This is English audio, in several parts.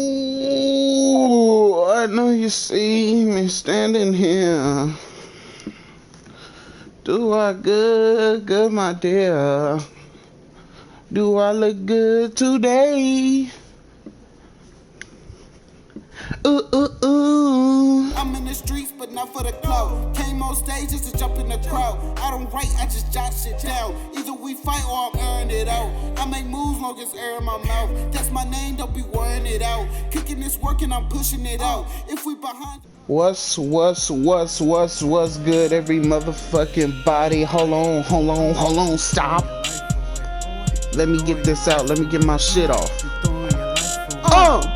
Ooh, I know you see me standing here. Do I good, my dear? Do I look good today? Ooh, ooh, ooh. I'm in the streets, but not for the clout. Came on stage just to jump in the crowd. I don't write, I just jot shit down. Either we fight or I'm airing it out. I make moves long as air in my mouth. That's my name, don't be wearing it out. Kicking this work and I'm pushing it out. If we behind. What's good, every motherfucking body? Hold on, stop. Let me get this out, let me get my shit off.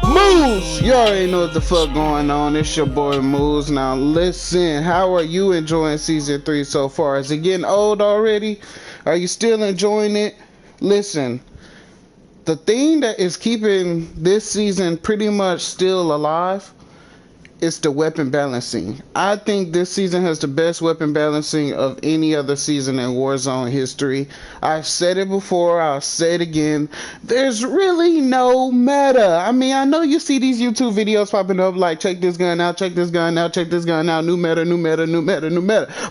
Moose! You already know what the fuck going on. It's your boy Moose. Now listen, how are you enjoying season 3 so far? Is it getting old already? Are you still enjoying it? Listen, the thing that is keeping this season pretty much still alive is the weapon balancing. I think this season has the best weapon balancing of any other season in Warzone history. I've said it before, I'll say it again. There's really no meta. I mean, I know you see these YouTube videos popping up like, check this gun out, check this gun out, check this gun out, new meta.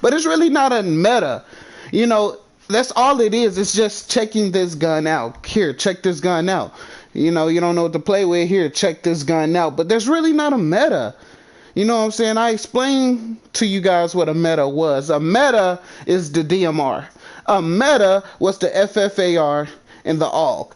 But it's really not a meta. You know, that's all it is. It's just checking this gun out. Here, check this gun out. You know, you don't know what to play with. Here, check this gun out. But there's really not a meta. You know what I'm saying? I explained to you guys what a meta was. A meta is the DMR. A meta was the FFAR and the AUG.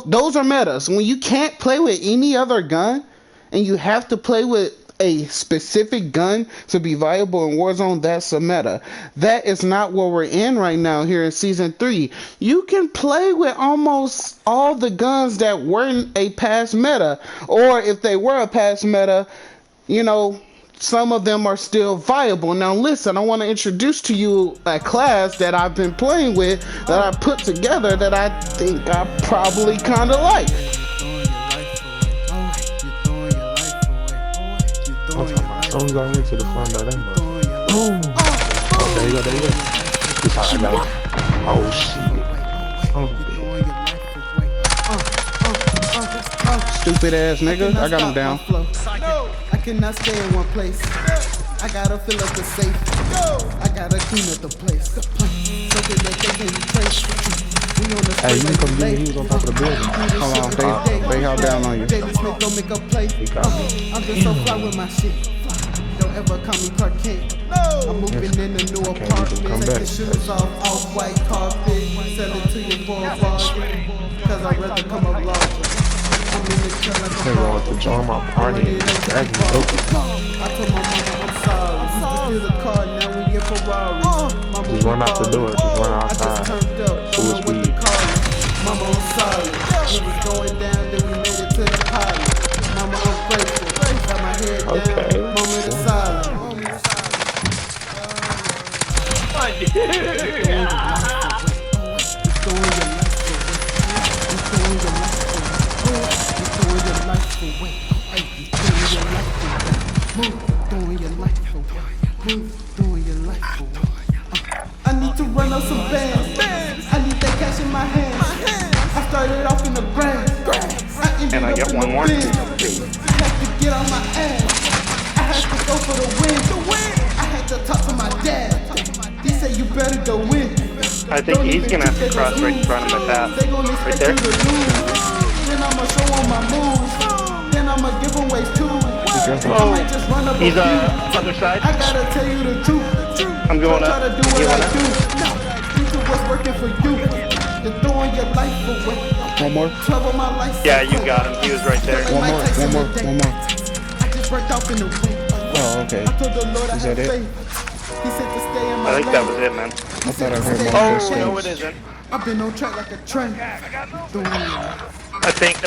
Those are metas. When you can't play with any other gun and you have to play with a specific gun to be viable in Warzone, that's a meta. That is not what we're in right now here in Season 3. You can play with almost all the guns that weren't a past meta. Or if they were a past meta, you know, some of them are still viable. Now listen, I want to introduce to you a class that I've been playing with, that I put together, that I think I probably kind of like. Someone's going into the front door, that much. Oh, there you go. This how I got it. Oh, shit. Stupid ass nigga, I got him down. I cannot stay in one place. I gotta fill up the safe. I gotta clean up the place. So that they can trace. Hey, you can come get me. He was on top of the building. Hold on, they held down on you. Daily Smith don't make a play. I'm just so fly with my shit. Don't ever call me Clark Kent. I'm moving in a new apartment. Take the shoes off white carpet. Sell it to you for a bargain. Cause I'd rather come up larger. They want to join my party. I told my mama I'm sorry. Used to the car, now we get Ferrari. Just run out the door, just run outside. Full speed. Mama I'm sorry. It was going down, then we made it to the pilot. Mama I'm grateful. Got my head down. Moment of silence. I need to run up some bands. I need that cash in my hands. I started off in the grass. And I get one more. I had to get on my ass. I had to go for the win. I had to talk to my dad. He said you better go win. I think he's gonna have to cross right in front of my path. Right there. Then I'ma show on my moves. Then I'ma give away too. Oh, he's other side. I gotta tell you the truth. I'm going up. Try to do what I do. This is what's working for you. You're throwing your life away. One more. Trouble my life. Yeah, you got him. He was right there. One more. I just worked off in the way. Oh, okay. I told the Lord I Is had that it? faith. He said to stay in my I think that was lane. it, man. I thought I heard more Oh, footsteps. no, it isn't. I've been on track like a train. I think.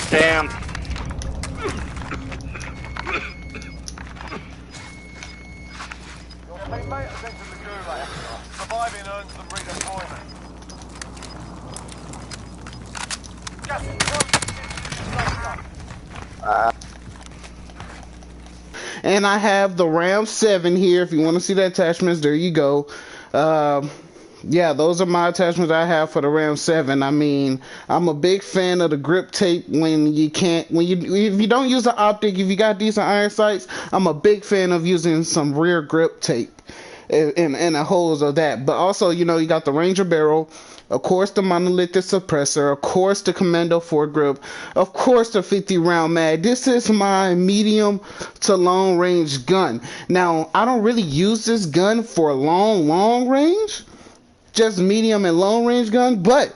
Damn. Surviving earns them redeployment. And I have the RAM-7 here. If you want to see the attachments, there you go. yeah, those are my attachments I have for the RAM-7. I mean, I'm a big fan of the grip tape when you can't, if you don't use the optic, if you got decent iron sights, I'm a big fan of using some rear grip tape and the holes of that. But also, you know, you got the Ranger barrel, of course the monolithic suppressor, of course the Commando foregrip, of course the 50 round mag. This is my medium to long range gun. Now, I don't really use this gun for long range, just medium and long range gun, but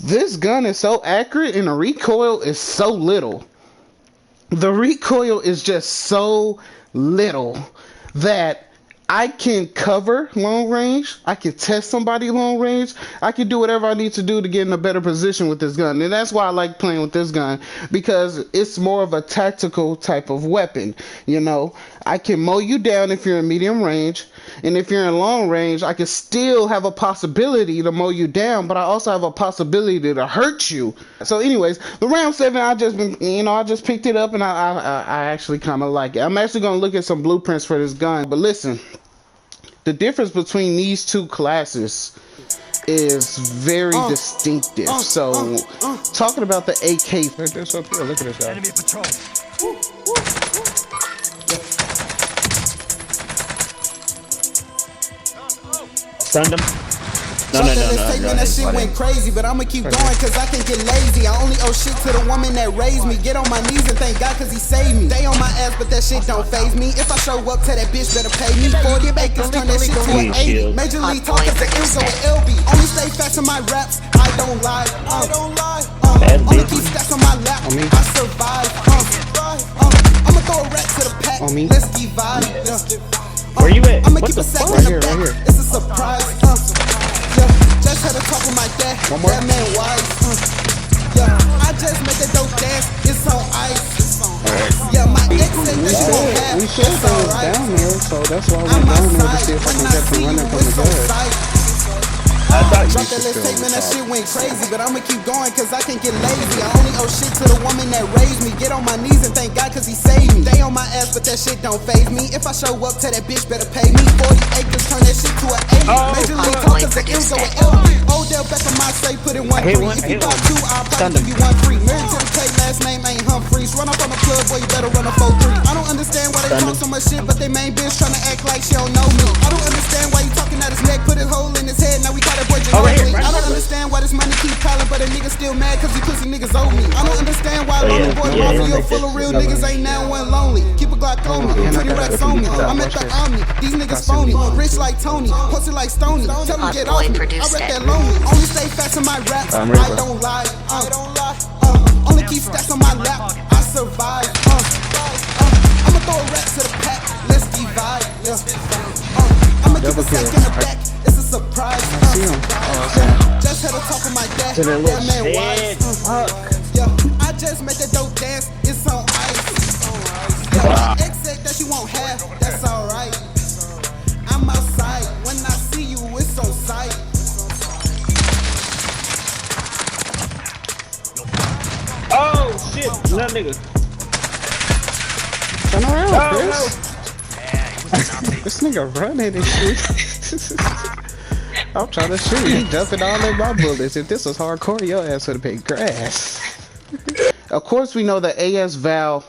this gun is so accurate and the recoil is so little. The recoil is just so little that I can cover long range, I can test somebody long range, I can do whatever I need to do to get in a better position with this gun. And that's why I like playing with this gun, because it's more of a tactical type of weapon. You know, I can mow you down if you're in medium range, and if you're in long range, I can still have a possibility to mow you down, but I also have a possibility to hurt you. So anyways, the RAM-7, I just picked it up, and I actually kind of like it. I'm actually going to look at some blueprints for this gun, but listen, the difference between these two classes is very distinctive. So, talking about the AK, Look this up here. Look at this guy. Enemy patrol. Stunned him. No. Man, that shit went crazy, but I'ma keep going cause I can't get lazy. I only owe shit to the woman that raised me. Get on my knees and thank God cause he saved me. They on my ass, but that shit don't faze me. If I show up to that bitch, better pay me. 40 acres, turn that shit to an 80. Major league talkers, the M's with LB. Only stay fast in my raps, I don't lie. Only keep stacks on my lap, I survive. I'ma throw a rat to the pack, let's divide. Where you at? I'ma keep a sack in the back, it's a surprise. Just had a talk with my dad, that man wise. I just made that dope dance, it's on ice. Yeah, my ex said that she won't have, we should it's go alright. down there, so that's why I'm we're down there to outside, see if I when can I get see them you, running from the it's on gas. sight. I thought Drop that little statement, that shit went crazy, but I'ma keep going cause I can't get lazy. I only owe shit to the woman that raised me. Get on my knees and thank God cause he saved me. They on my ass, but that shit don't faze me. If I show up to that bitch, better pay me. 40 acres, turn that shit to an 80. Major league talkers, the M's with LB. Odell back on my say, put it 1-3. If you buy 2, I'll probably give you 1 free. Married to the K, last name ain't Humphreys. Run up on the plug, boy, you better run a 4-3. I don't understand why they talk so much shit, but they main bitch tryna act like she don't know me. I don't understand why you talking out his neck, put his hole in his head, now we call that boy Ginobili. I don't understand why this money keep piling, but a nigga still mad cause he pussy niggas owe me. I don't understand why Lonely Boy Mafia full of real niggas ain't now one lonely. Keep a Glock on me, pretty racks on me. I'm at the Omni, these niggas phony. Rich like Tony, pussy like Stoney. Tell him get off me, I rap that lonely. Only stay fast in my raps, I don't lie. Only keep stacks on my lap, I survive. I'ma throw a rat to the pack, let's divide. I'ma keep a sack in the back, it's a surprise. Just had a talk with my dad, that man wise. I just made that dope dance, it's on ice. My ex said that she won't have, that's alright. I'm outside, when I see you, it's on sight. Oh shit, no nigga. Turn around, Chris. This nigga running and shit. I'm trying to shoot. He jumping all in my bullets. If this was hardcore, your ass would have been grass. Of course, we know the AS Val.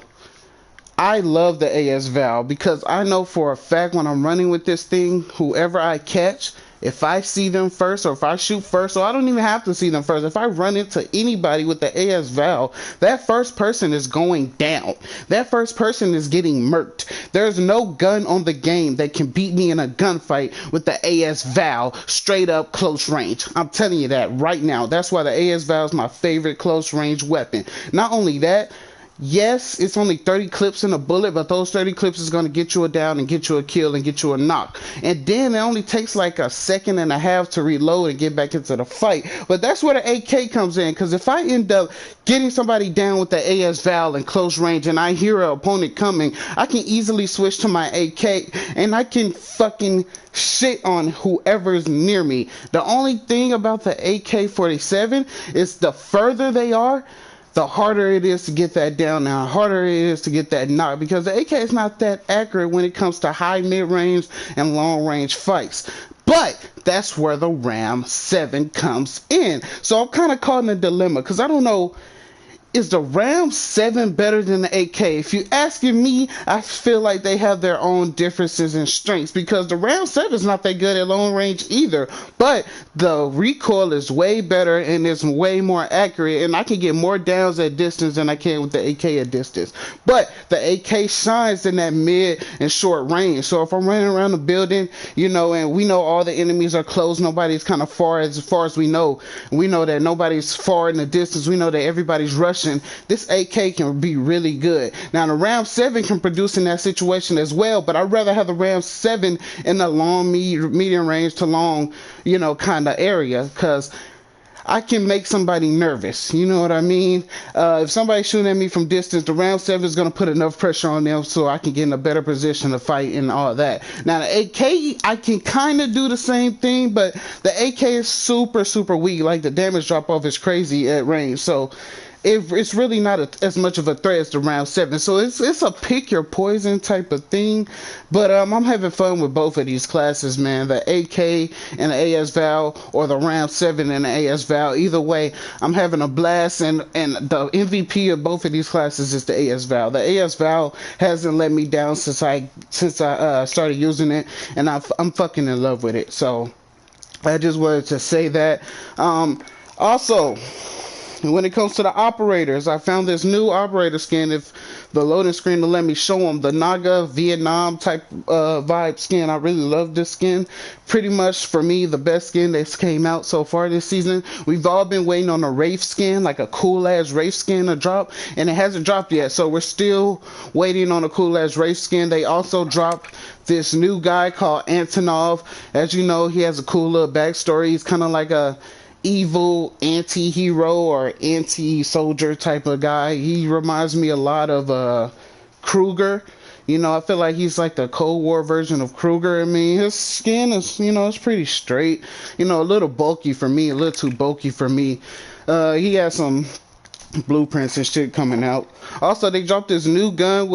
I love the AS Val because I know for a fact when I'm running with this thing, whoever I catch, if I see them first or if I shoot first, or I don't even have to see them first, if I run into anybody with the AS Val, that first person is going down. That first person is getting murked. There's no gun on the game that can beat me in a gunfight with the AS Val straight up close range. I'm telling you that right now. That's why the AS Val is my favorite close range weapon. Not only that, yes, it's only 30 clips in a bullet, but those 30 clips is going to get you a down and get you a kill and get you a knock. And then it only takes like a second and a half to reload and get back into the fight. But that's where the AK comes in, because if I end up getting somebody down with the AS Val in close range and I hear an opponent coming, I can easily switch to my AK and I can fucking shit on whoever's near me. The only thing about the AK-47 is the further they are, the harder it is to get that down now, harder it is to get that knock, because the AK is not that accurate when it comes to high, mid-range, and long-range fights. But that's where the RAM-7 comes in. So I'm kind of caught in a dilemma because I don't know, is the RAM-7 better than the AK? If you asking me, I feel like they have their own differences and strengths because the RAM-7 is not that good at long range either, but the recoil is way better and it's way more accurate, and I can get more downs at distance than I can with the AK at distance. But the AK shines in that mid and short range. So if I'm running around the building, you know, and we know all the enemies are close, nobody's kind of far as we know that nobody's far in the distance, we know that everybody's rushing, this AK can be really good. Now the RAM-7 can produce in that situation as well, but I'd rather have the RAM-7 in the long medium range to long, you know, kind of area, because I can make somebody nervous, you know what I mean? If somebody's shooting at me from distance, the RAM-7 is going to put enough pressure on them so I can get in a better position to fight and all that. Now the AK, I can kind of do the same thing, but the AK is super weak. Like the damage drop off is crazy at range, so it's really not as much of a threat as the RAM-7. So it's a pick your poison type of thing. But I'm having fun with both of these classes, man. The AK and the AS-Val, or the RAM-7 and the AS-Val. Either way, I'm having a blast. And the MVP of both of these classes is the AS-Val. The AS-Val hasn't let me down since I started using it, and I'm fucking in love with it. So I just wanted to say that. Also, when it comes to the operators, I found this new operator skin. If the loading screen will let me show them, the Naga Vietnam type vibe skin. I really love this skin. Pretty much for me the best skin that's came out so far this season. We've all been waiting on a Wraith skin, like a cool ass Wraith skin to drop, and it hasn't dropped yet, so we're still waiting on a cool ass Wraith skin. They also dropped this new guy called Antonov. As you know, he has a cool little backstory. He's kind of like a evil anti-hero or anti-soldier type of guy. He reminds me a lot of Kruger. You know, I feel like he's like the Cold War version of Kruger. I mean, his skin is, you know, it's pretty straight. You know, a little bulky for me, a little too bulky for me. He has some blueprints and shit coming out. Also, they dropped this new gun.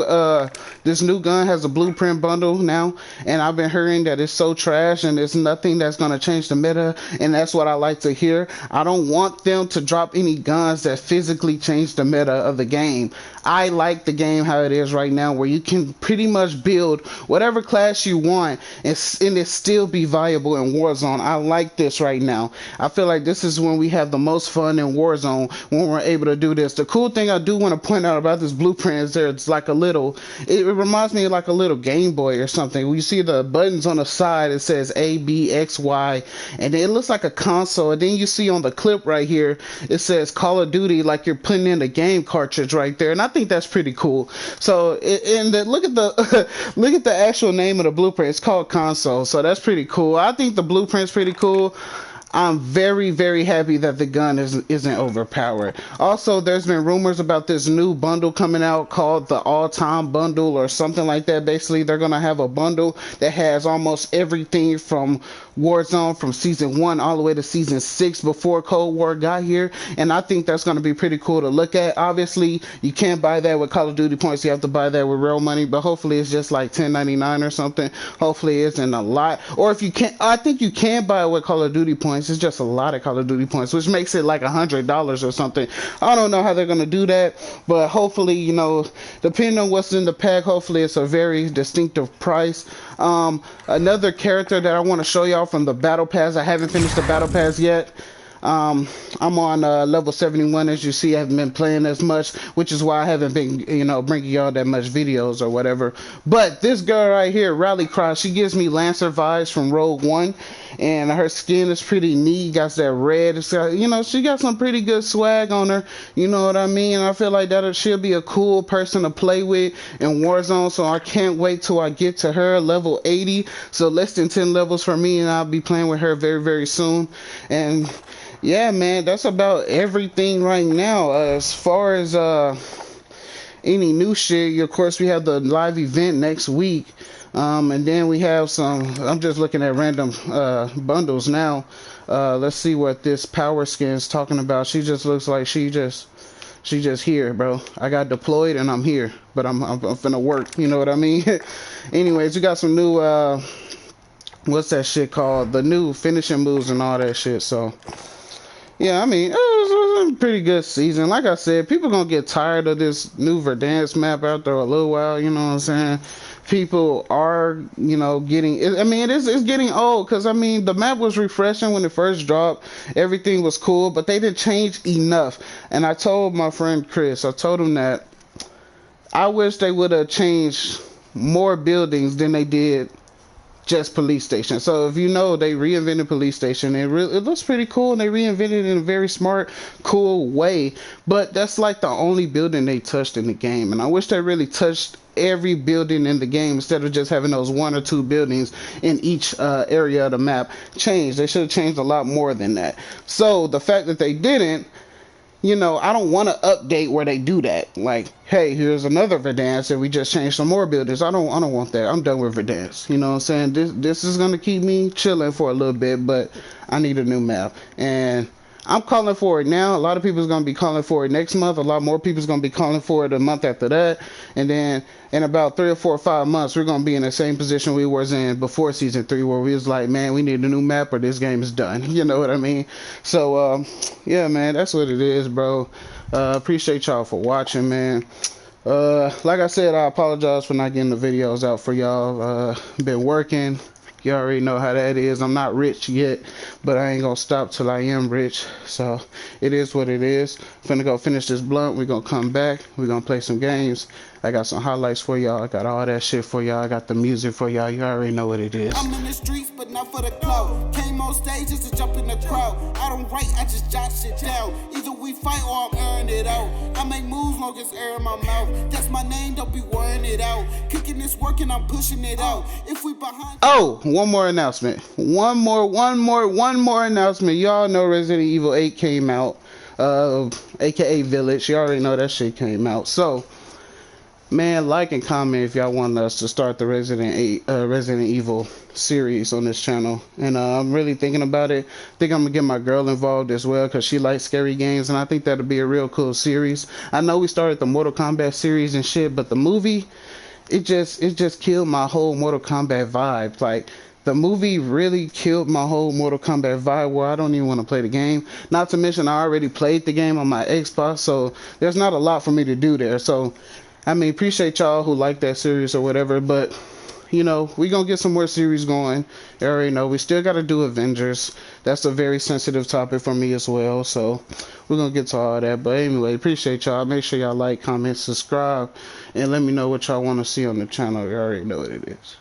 This new gun has a blueprint bundle now, and I've been hearing that it's so trash and there's nothing that's going to change the meta, and that's what I like to hear. I don't want them to drop any guns that physically change the meta of the game. I like the game how it is right now, where you can pretty much build whatever class you want and it still be viable in Warzone. I like this right now. I feel like this is when we have the most fun in Warzone, when we're able to do this. The cool thing I do want to point out about this blueprint is it's like a little, it reminds me of like a little Game Boy or something. When you see the buttons on the side, it says A, B, X, Y, and it looks like a console. And then you see on the clip right here, it says Call of Duty, like you're putting in the game cartridge right there. And I think that's pretty cool. So, look at the look at the actual name of the blueprint. It's called Console. So that's pretty cool. I think the blueprint's pretty cool. I'm very happy that the gun isn't overpowered. Also, there's been rumors about this new bundle coming out called the all-time bundle or something like that. Basically, they're gonna have a bundle that has almost everything from Warzone from season 1 all the way to season 6 before Cold War got here, and I think that's gonna be pretty cool to look at. Obviously, you can't buy that with Call of Duty points. You have to buy that with real money, but hopefully it's just like $10.99 or something. Hopefully it isn't a lot. Or if you can't, I think you can buy it with Call of Duty points. It's just a lot of Call of Duty points, which makes it like $100 or something. I don't know how they're gonna do that, but hopefully, you know, depending on what's in the pack, hopefully it's a very distinctive price. Another character that I want to show y'all from the battle pass. I haven't finished the battle pass yet. I'm on level 71, as you see. I haven't been playing as much, which is why I haven't been, you know, bringing y'all that much videos or whatever. But this girl right here, Rallycross, she gives me Lancer vibes from Rogue One, and her skin is pretty neat. Got that red. It's got, you know, she got some pretty good swag on her. You know what I mean? I feel like she'll be a cool person to play with in Warzone. So I can't wait till I get to her level 80. So less than 10 levels for me, and I'll be playing with her very soon. And yeah, man, that's about everything right now. As far as any new shit, of course, we have the live event next week. And then we have some, I'm just looking at random bundles now. Let's see what this power skin is talking about. She just looks like she just here, bro. I got deployed and I'm here, but I'm finna work, you know what I mean? Anyways, we got some new what's that shit called? The new finishing moves and all that shit. So yeah, I mean, it was a pretty good season. Like I said, people gonna get tired of this new Verdansk map after a little while. You know what I'm saying? People are, you know, getting. I mean, it's getting old because I mean, the map was refreshing when it first dropped. Everything was cool, but they didn't change enough. And I told my friend Chris, I told him that I wish they would have changed more buildings than they did just police station. So if you know, they reinvented police station. It looks pretty cool, and they reinvented it in a very smart, cool way. But that's like the only building they touched in the game, and I wish they really touched every building in the game instead of just having those one or two buildings in each area of the map. Change. They should have changed a lot more than that. So the fact that they didn't, you know, I don't want to update where they do that. Like, hey, here's another Verdansk and we just changed some more buildings. I don't want that. I'm done with Verdansk. You know what I'm saying? This is gonna keep me chilling for a little bit, but I need a new map. And I'm calling for it now. A lot of people is gonna be calling for it next month. A lot more people is gonna be calling for it a month after that. And then in about 3 or 4 or 5 months, we're gonna be in the same position we was in before season 3, where we was like, man, we need a new map or this game is done. You know what I mean? So yeah, man, that's what it is, bro. Appreciate y'all for watching, man. Like I said, I apologize for not getting the videos out for y'all. Been working. You already know how that is. I'm not rich yet, but I ain't gonna stop till I am rich. So it is what it is. Finna go finish this blunt. We're gonna come back. We're gonna play some games. I got some highlights for y'all. I got all that shit for y'all. I got the music for y'all. You already know what it is. I'm in the streets, but not for the clout. Came on stage just to jump in the crowd. I don't write, I just jot shit down. Either we fight or I'm airing it out. I make moves long as air in my mouth. That's my name, don't be worrying it out. Kicking this work and I'm pushing it out. If we behind. Oh, one more announcement. One more announcement. Y'all know Resident Evil 8 came out. AKA Village. You already know that shit came out. So, man, like and comment if y'all want us to start the Resident Evil series on this channel. And I'm really thinking about it. I think I'm gonna get my girl involved as well, because she likes scary games, and I think that'll be a real cool series. I know we started the Mortal Kombat series and shit, but the movie, it just killed my whole Mortal Kombat vibe. Like, the movie really killed my whole Mortal Kombat vibe, where I don't even want to play the game. Not to mention, I already played the game on my Xbox, so there's not a lot for me to do there. So, I mean, appreciate y'all who like that series or whatever, but, you know, we gonna get some more series going. You already know, we still gotta do Avengers. That's a very sensitive topic for me as well, so we're gonna get to all that. But anyway, appreciate y'all. Make sure y'all like, comment, subscribe, and let me know what y'all want to see on the channel. You already know what it is.